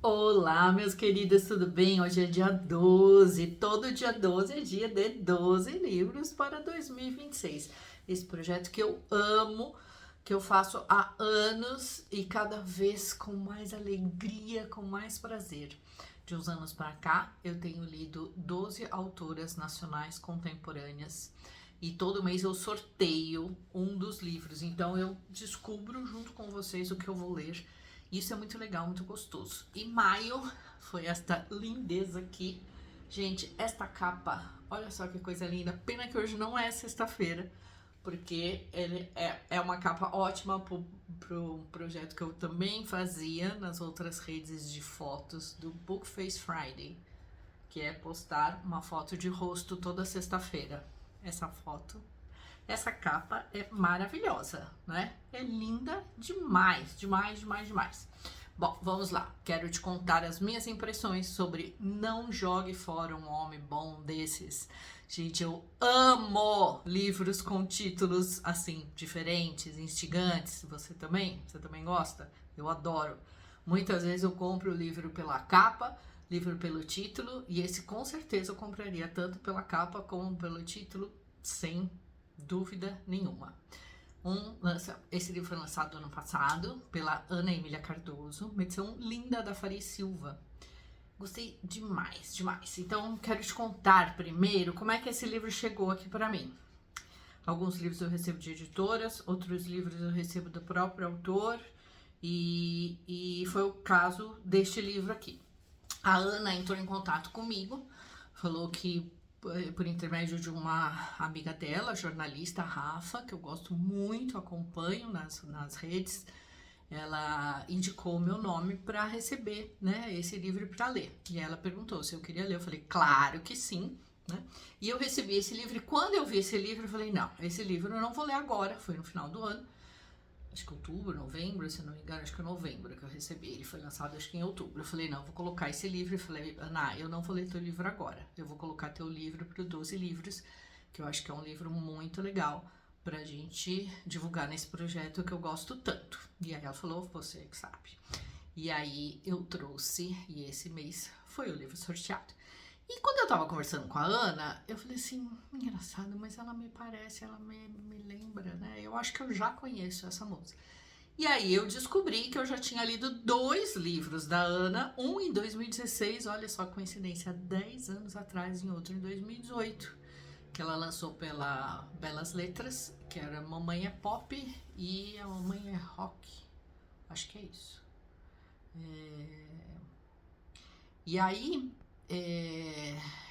Olá, meus queridos, tudo bem? Hoje é dia 12. Todo dia 12 é dia de 12 livros para 2026. Esse projeto que eu amo, que eu faço há anos e cada vez com mais alegria, com mais prazer. De uns anos para cá, eu tenho lido 12 autoras nacionais contemporâneas e todo mês eu sorteio um dos livros. Então eu descubro junto com vocês o que eu vou ler. Isso é muito legal, muito gostoso. E maio foi esta lindeza aqui. Gente, esta capa, olha só que coisa linda. Pena que hoje não é sexta-feira, porque ele é uma capa ótima pro projeto que eu também fazia nas outras redes de fotos do Book Face Friday, que é postar uma foto de rosto toda sexta-feira. Essa capa é maravilhosa, né? É linda demais, demais, demais, demais. Bom, vamos lá. Quero te contar as minhas impressões sobre Não Jogue Fora um Homem Bom Desses. Gente, eu amo livros com títulos assim, diferentes, instigantes. Você também? Você também gosta? Eu adoro. Muitas vezes eu compro o livro pela capa, livro pelo título, e esse com certeza eu compraria tanto pela capa como pelo título, sem dúvida nenhuma. Esse livro foi lançado ano passado pela Ana Emília Cardoso, uma edição linda da Faria Silva. Gostei demais, demais. Então, quero te contar primeiro como é que esse livro chegou aqui para mim. Alguns livros eu recebo de editoras, outros livros eu recebo do próprio autor, e foi o caso deste livro aqui. A Ana entrou em contato comigo, falou que por intermédio de uma amiga dela, jornalista, Rafa, que eu gosto muito, acompanho nas redes, ela indicou o meu nome para receber, né, esse livro para ler. E ela perguntou se eu queria ler. Eu falei, claro que sim, né? E eu recebi esse livro, e quando eu vi esse livro, eu falei, não, esse livro eu não vou ler agora, foi no final do ano. Acho que outubro, novembro, se não me engano, acho que é novembro que eu recebi. Ele foi lançado acho que em outubro. Eu falei, não, vou colocar esse livro. Eu falei, Ana, eu não vou ler teu livro agora. Eu vou colocar teu livro para 12 livros, que eu acho que é um livro muito legal pra gente divulgar nesse projeto que eu gosto tanto. E aí ela falou, você que sabe. E aí eu trouxe, e esse mês foi o livro sorteado. E quando eu tava conversando com a Ana, eu falei assim, engraçado, mas ela me parece, ela me lembra, né? Eu acho que eu já conheço essa moça. E aí eu descobri que eu já tinha lido 2 livros da Ana, um em 2016, olha só a coincidência, 10 anos atrás, e outro em 2018, que ela lançou pela Belas Letras, que era Mamãe é Pop e a Mamãe é Rock, acho que é isso. E aí,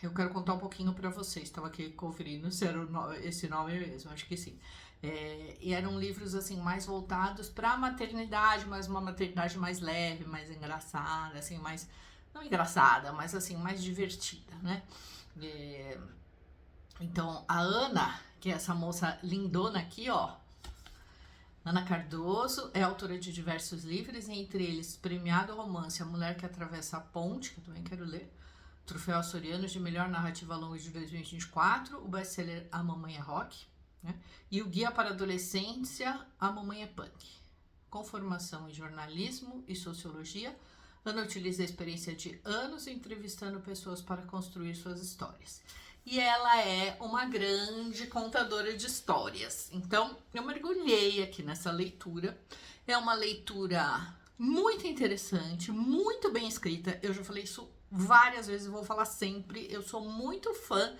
eu quero contar um pouquinho para vocês. Estava aqui conferindo se era esse nome mesmo, acho que sim. E eram livros assim mais voltados para a maternidade, mas uma maternidade mais leve, mais engraçada, assim, mais não engraçada, mas assim mais divertida, né? Então a Ana, que é essa moça lindona aqui, ó, Ana Cardoso, é autora de diversos livros, entre eles premiado romance A Mulher que Atravessa a Ponte, que eu também quero ler, Troféu Açoriano de Melhor Narrativa Longa de 2024, o best-seller A Mamãe é Rock, né? E o Guia para a Adolescência, A Mamãe é Punk. Com formação em jornalismo e sociologia, Ana utiliza a experiência de anos entrevistando pessoas para construir suas histórias. E ela é uma grande contadora de histórias. Então, eu mergulhei aqui nessa leitura. É uma leitura muito interessante, muito bem escrita. Eu já falei isso várias vezes, vou falar sempre. Eu sou muito fã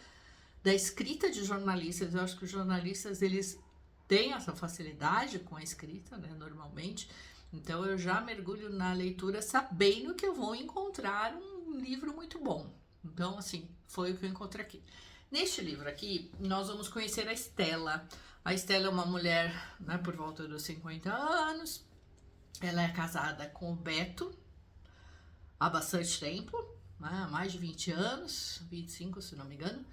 da escrita de jornalistas. Eu acho que os jornalistas, eles têm essa facilidade com a escrita, né, normalmente. Então, eu já mergulho na leitura sabendo que eu vou encontrar um livro muito bom. Então, assim, foi o que eu encontrei aqui. Neste livro aqui, nós vamos conhecer a Estela. A Estela é uma mulher, né, por volta dos 50 anos. Ela é casada com o Beto há bastante tempo, né, há mais de 20 anos, 25 se não me engano.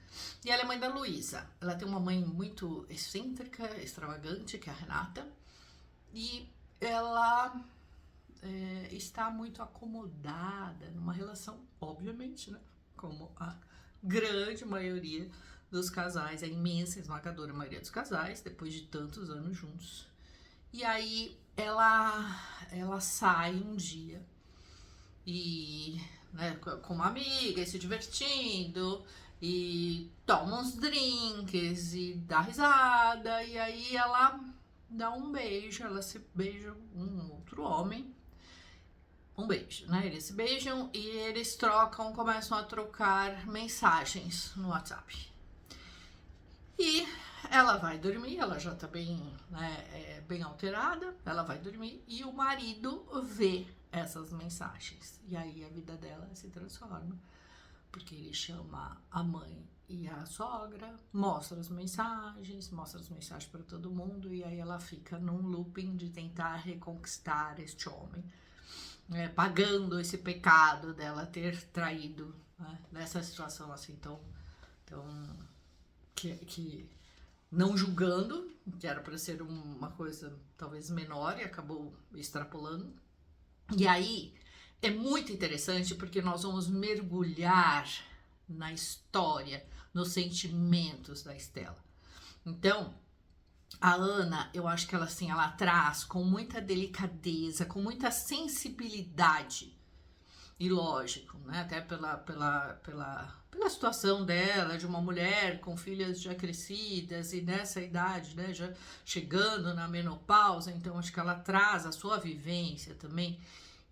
E ela é mãe da Luísa. Ela tem uma mãe muito excêntrica, extravagante, que é a Renata. E ela está muito acomodada numa relação, obviamente, né, como a grande maioria dos casais, a imensa, esmagadora maioria dos casais, depois de tantos anos juntos. E aí ela sai um dia e, né, com uma amiga, e se divertindo, e toma uns drinks, e dá risada, e aí ela dá um beijo, ela se beija um outro homem, um beijo, né? Eles se beijam e eles trocam, começam a trocar mensagens no WhatsApp. E ela vai dormir, ela já tá bem, né, bem alterada, ela vai dormir e o marido vê essas mensagens. E aí a vida dela se transforma, porque ele chama a mãe e a sogra, mostra as mensagens para todo mundo, e aí ela fica num looping de tentar reconquistar este homem, pagando esse pecado dela ter traído, né, nessa situação assim tão que não julgando, que era para ser uma coisa talvez menor e acabou extrapolando. E aí é muito interessante porque nós vamos mergulhar na história, nos sentimentos da Estela. Então, a Ana, eu acho que ela assim, ela traz com muita delicadeza, com muita sensibilidade. E lógico, né? Até pela situação dela, de uma mulher com filhas já crescidas e nessa idade, né? Já chegando na menopausa, então acho que ela traz a sua vivência também.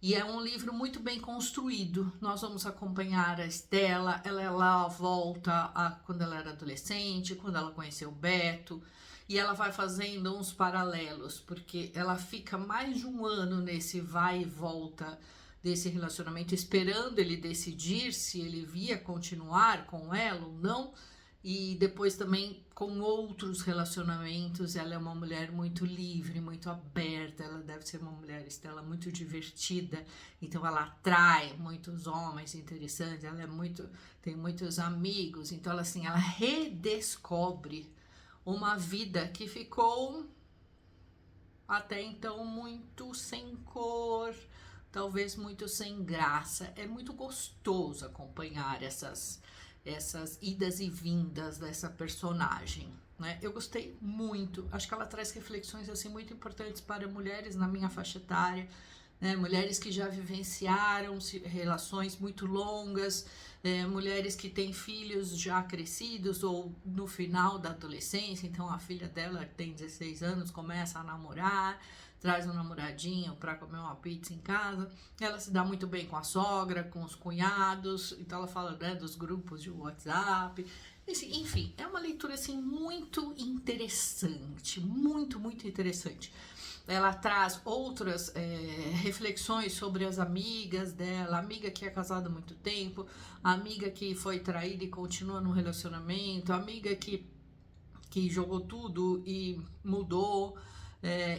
E é um livro muito bem construído. Nós vamos acompanhar a Estela, ela volta a quando ela era adolescente, quando ela conheceu o Beto, e ela vai fazendo uns paralelos, porque ela fica mais de um ano nesse vai e volta desse relacionamento, esperando ele decidir se ele via continuar com ela ou não, e depois também com outros relacionamentos. Ela é uma mulher muito livre, muito aberta, ela deve ser uma mulher, Estela, muito divertida, então ela atrai muitos homens interessantes, ela tem muitos amigos, então ela assim, ela redescobre uma vida que ficou até então muito sem cor, talvez muito sem graça. É muito gostoso acompanhar essas idas e vindas dessa personagem, né? Eu gostei muito, acho que ela traz reflexões assim muito importantes para mulheres na minha faixa etária, né? Mulheres que já vivenciaram relações muito longas, mulheres que têm filhos já crescidos ou no final da adolescência, então a filha dela que tem 16 anos começa a namorar, traz um namoradinho para comer uma pizza em casa, ela se dá muito bem com a sogra, com os cunhados, então ela fala, né, dos grupos de WhatsApp, enfim, é uma leitura assim muito interessante, muito interessante. Ela traz outras reflexões sobre as amigas dela, amiga que é casada há muito tempo, amiga que foi traída e continua no relacionamento, amiga que jogou tudo e mudou.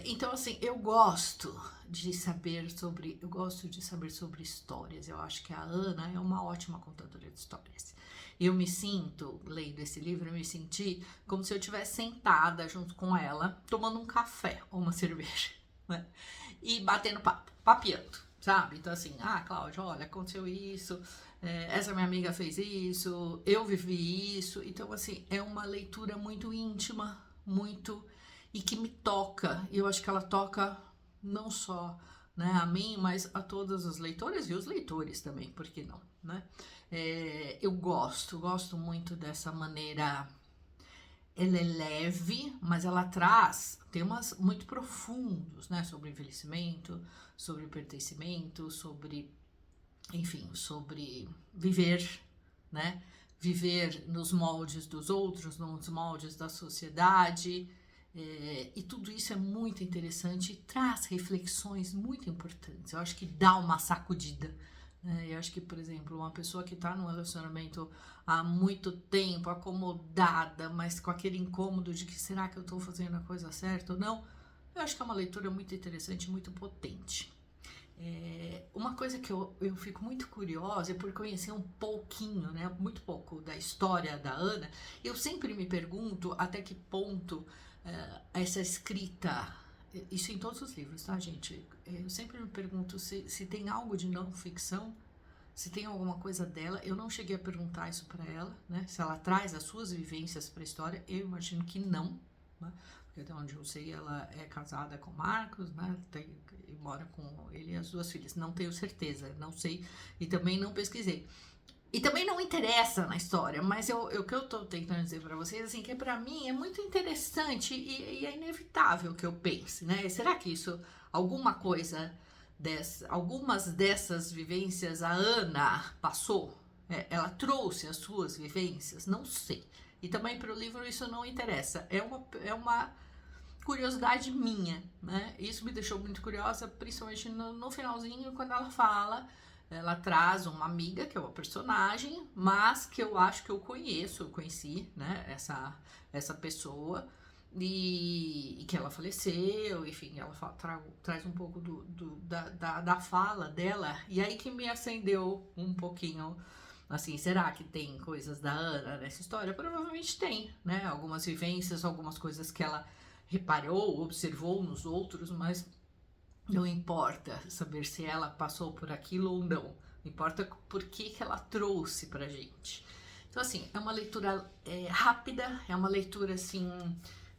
Então, assim, eu gosto de saber sobre histórias. Eu acho que a Ana é uma ótima contadora de histórias. Eu me sinto, lendo esse livro, eu me senti como se eu estivesse sentada junto com ela, tomando um café ou uma cerveja, né? E batendo papo, papeando, sabe? Então assim, Cláudia, olha, aconteceu isso, essa minha amiga fez isso, eu vivi isso. Então assim, é uma leitura muito íntima, e que me toca. E eu acho que ela toca não só, né, a mim, mas a todas as leitoras e os leitores também, por que não, né? Eu gosto muito dessa maneira. Ela é leve, mas ela traz temas muito profundos, né? Sobre envelhecimento, sobre pertencimento, enfim, sobre viver, né? Viver nos moldes dos outros, nos moldes da sociedade. E tudo isso é muito interessante e traz reflexões muito importantes. Eu acho que dá uma sacudida. Eu acho que, por exemplo, uma pessoa que está num relacionamento há muito tempo, acomodada, mas com aquele incômodo de que será que eu estou fazendo a coisa certa ou não, eu acho que é uma leitura muito interessante, muito potente. Uma coisa que eu fico muito curiosa é por conhecer um pouquinho, né, muito pouco da história da Ana. Eu sempre me pergunto até que ponto essa escrita, isso em todos os livros, tá, gente? Eu sempre me pergunto se tem algo de não ficção, se tem alguma coisa dela. Eu não cheguei a perguntar isso para ela, né? Se ela traz as suas vivências para a história, eu imagino que não, né? porque até onde eu sei ela é casada com o Marcos, né? E mora com ele e as 2 filhas. Não tenho certeza, não sei e também não pesquisei. E também não interessa na história, mas o que eu tô tentando dizer para vocês, assim, que para mim é muito interessante e é inevitável que eu pense, né? Será que isso, alguma coisa algumas dessas vivências a Ana passou? Ela trouxe as suas vivências? Não sei. E também para o livro isso não interessa. É uma curiosidade minha, né? Isso me deixou muito curiosa, principalmente no finalzinho, quando ela traz uma amiga, que é uma personagem, mas que eu acho que eu conheci, né, essa pessoa, e que ela faleceu, enfim, ela traz um pouco da fala dela, e aí que me acendeu um pouquinho, assim, será que tem coisas da Ana nessa história? Provavelmente tem, né, algumas vivências, algumas coisas que ela reparou, observou nos outros, mas não importa saber se ela passou por aquilo ou não. Importa por que ela trouxe pra gente. Então, assim, é uma leitura rápida, é uma leitura, assim,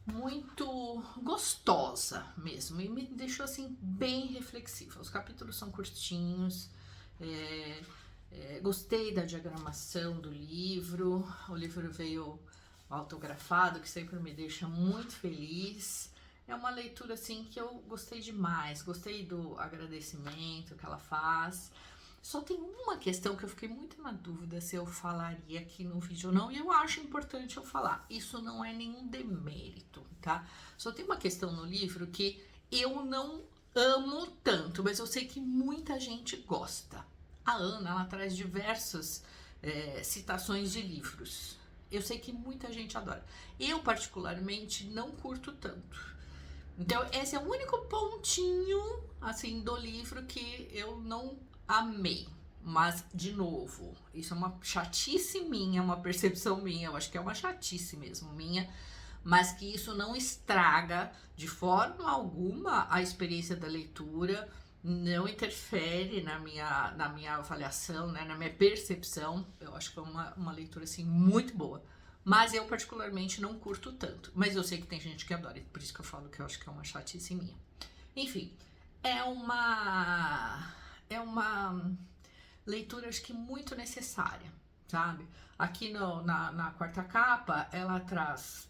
muito gostosa mesmo. E me deixou, assim, bem reflexiva. Os capítulos são curtinhos. Gostei da diagramação do livro. O livro veio autografado, que sempre me deixa muito feliz. É uma leitura, assim, que eu gostei demais. Gostei do agradecimento que ela faz. Só tem uma questão que eu fiquei muito na dúvida se eu falaria aqui no vídeo ou não. E eu acho importante eu falar. Isso não é nenhum demérito, tá? Só tem uma questão no livro que eu não amo tanto, mas eu sei que muita gente gosta. A Ana, ela traz diversas citações de livros. Eu sei que muita gente adora. Eu, particularmente, não curto tanto. Então, esse é o único pontinho, assim, do livro que eu não amei. Mas, de novo, isso é uma chatice minha, uma percepção minha. Eu acho que é uma chatice mesmo minha. Mas que isso não estraga de forma alguma a experiência da leitura. Não interfere na minha avaliação, né, na minha percepção. Eu acho que foi uma leitura, assim, muito boa. Mas eu particularmente não curto tanto. Mas eu sei que tem gente que adora, por isso que eu falo que eu acho que é uma chatice minha. Enfim, é uma leitura, acho que muito necessária, sabe? Aqui na quarta capa, ela traz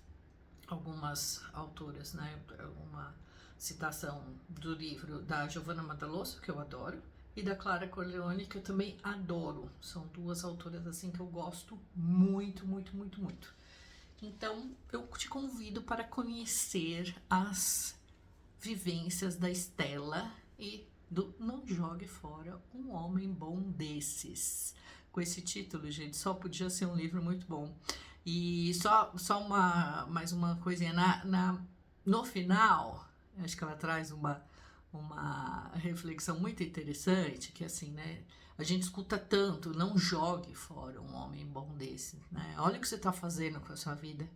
algumas autoras, né? Uma citação do livro da Giovanna Madalosso, que eu adoro, e da Clara Corleone, que eu também adoro. São 2 autoras, assim, que eu gosto muito, muito, muito, muito. Então, eu te convido para conhecer as vivências da Stella e do Não Jogue Fora um Homem Bom Desses. Com esse título, gente, só podia ser um livro muito bom. E só mais uma coisinha, no final, acho que ela traz uma reflexão muito interessante, que assim, né, a gente escuta tanto, não jogue fora um homem bom desse, né, olha o que você tá fazendo com a sua vida.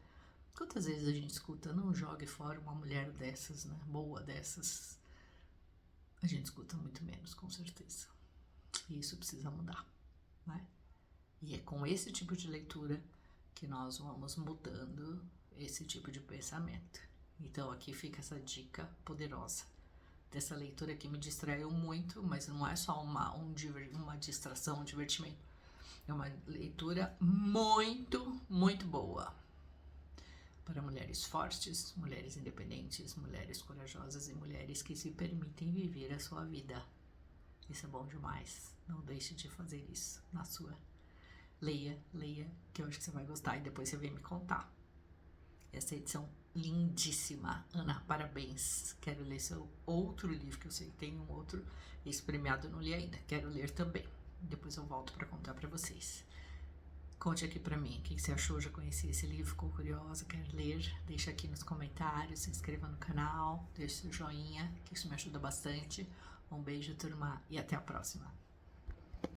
Quantas vezes a gente escuta, não jogue fora uma mulher dessas, né, boa dessas? A gente escuta muito menos, com certeza. E isso precisa mudar, né? E é com esse tipo de leitura que nós vamos mudando esse tipo de pensamento. Então aqui fica essa dica poderosa dessa leitura que me distraiu muito, mas não é só uma distração, um divertimento. É uma leitura muito, muito boa para mulheres fortes, mulheres independentes, mulheres corajosas e mulheres que se permitem viver a sua vida. Isso é bom demais. Não deixe de fazer isso na sua. Leia, que eu acho que você vai gostar e depois você vem me contar. Essa edição lindíssima. Ana, parabéns. Quero ler seu outro livro, que eu sei que tem um outro, esse premiado eu não li ainda. Quero ler também. Depois eu volto para contar para vocês. Conte aqui pra mim o que você achou, já conheci esse livro, ficou curiosa, quer ler? Deixa aqui nos comentários, se inscreva no canal, deixe seu joinha, que isso me ajuda bastante. Um beijo, turma, e até a próxima.